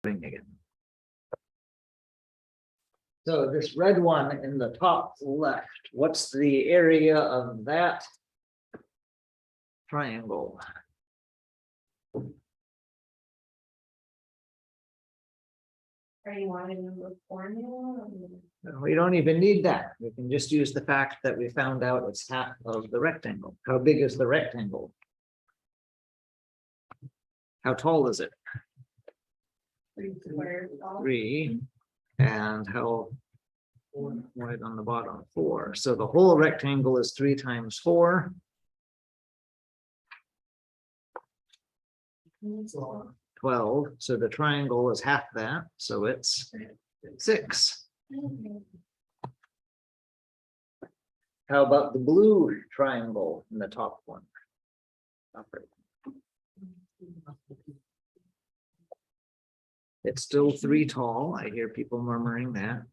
Again. So this red one in the top left, what's the area of that triangle? Are you wanting the formula? We don't even need that. We can just use the fact that we found out it's half of the rectangle. How big is the rectangle? How tall is it? 3 squares. 3. And how wide on the bottom? 4. So the whole rectangle is 3 times 4. 12. So the triangle is half that. So it's 6. How about the blue triangle in the top one? It's still 3 tall. I hear people murmuring that.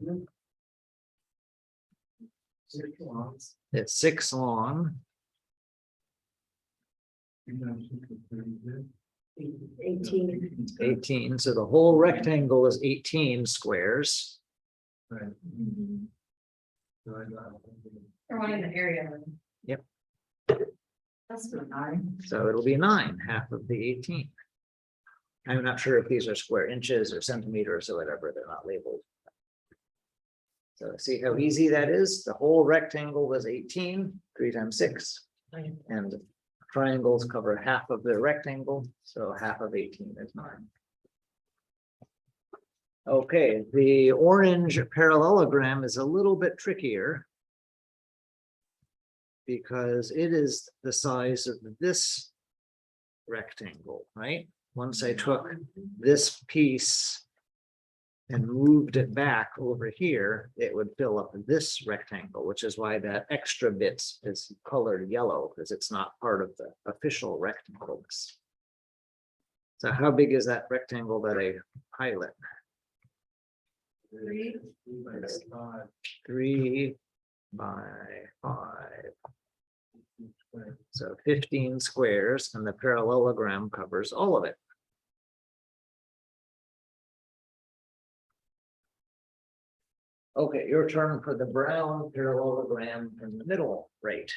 It's 6 long. 18. So the whole rectangle is 18 squares. Or wanting the area. Yep. That's 9. So it'll be 9, half of the 18. I'm not sure if these are square inches or centimeters or whatever, they're not labeled. So see how easy that is? The whole rectangle was 18, 3 times 6. And triangles cover half of the rectangle, so half of 18 is 9. Okay, the orange parallelogram is a little bit trickier because it is the size of this rectangle, right? Once I took this piece and moved it back over here, it would fill up this rectangle, which is why that extra bit is colored yellow, because it's not part of the official rectangle. So how big is that rectangle that I highlight? 3. 3 by 5. So 15 squares, and the parallelogram covers all of it. Okay, your turn for the brown parallelogram in the middle, right?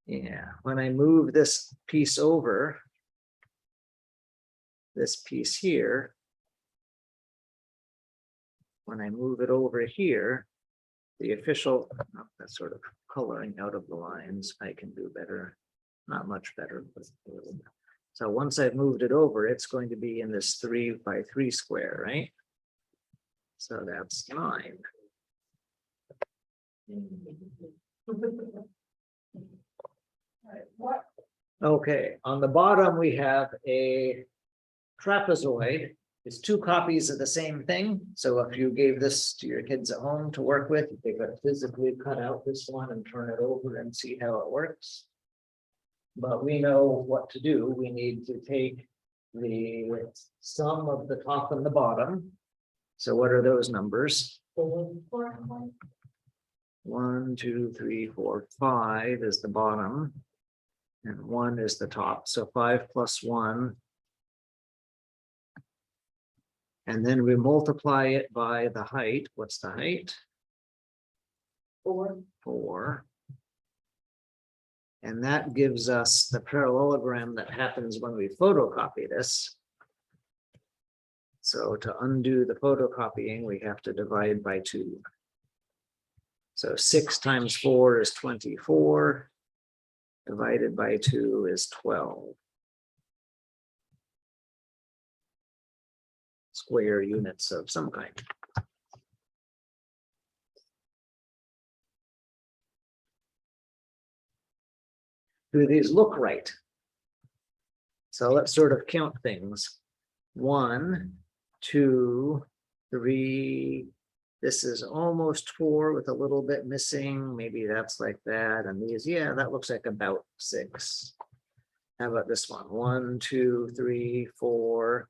Yeah, when I move this piece over, this piece here, when I move it over here, the official, oh, that's sort of coloring out of the lines, I can do better. Not much better, but a little bit. So once I've moved it over, it's going to be in this 3 by 3 square, right? So that's 9. Okay, on the bottom we have a trapezoid. It's 2 copies of the same thing. So if you gave this to your kids at home to work with, they could physically cut out this one and turn it over and see how it works. But we know what to do. We need to take the sum of the top and the bottom. So what are those numbers? 1, 2, 3, 4, 5 is the bottom. And 1 is the top. So 5 plus 1. And then we multiply it by the height. What's the height? 4. And that gives us the parallelogram that happens when we photocopy this. So to undo the photocopying, we have to divide by 2. So 6 times 4 is 24. Divided by 2 is 12. Square units of some kind. Do these look right? So let's sort of count things. 1, 2, 3. This is almost 4 with a little bit missing. Maybe that's like that. And these, yeah, that looks like about 6. How about this one? 1, 2, 3, 4,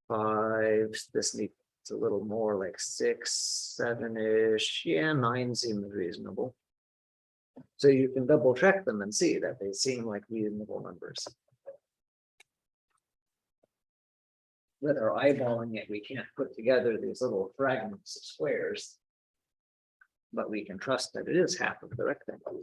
5. This needs a little more like 6, 7-ish. Yeah, 9 seems reasonable. So you can double check them and see that they seem like reasonable numbers. With our eyeballing it, we can't put together these little fragments of squares. But we can trust that it is half of the rectangle.